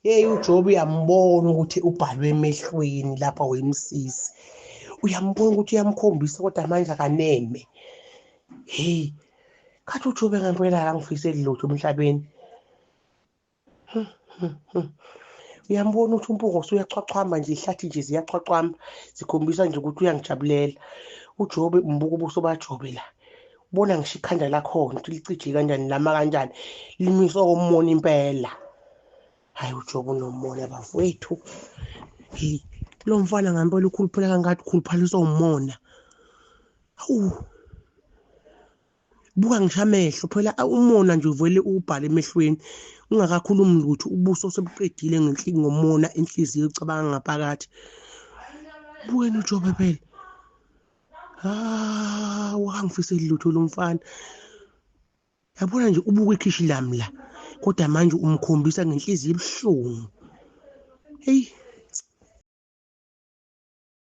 Hey uJobe uyambona ukuthi ubhalwe emehlweni lapha wemsisi. Uyambona ukuthi uyamkhombisa kodwa manje akaneme. Hey, kathi uJobe ngempela angifiseli lutho emhlabeni. Uyambona ukuthi umpungo usuyachwachwamba nje, ihlathi nje ziyachwachwamba, zikhombisa nje ukuthi uyangijabulela. uJobe umbuka ubuso baJobe la. Ubona ngisho ikhanda lakhona ukuthi licije kanjani, lama kanjani, limiswa komona impela. Hayi uJobe unomona bafowethu. Hey, lo mfana ngempela ukhuluphela kangathi ukhuluphaliswa umona. Hawu. Buka ngisho amehlo phela umona nje uvele ubhale emehlweni. Ungakakhulumi lutho ubuso sebuqedile ngomona inhliziyo icabanga ngaphakathi. Buwena uJobe phela. Wangifisela lutho lo mfana. Yabona nje ubuka ikhishi lami la. Kodwa manje umkhombisa ngenhliziyo ebuhlungu. Hey.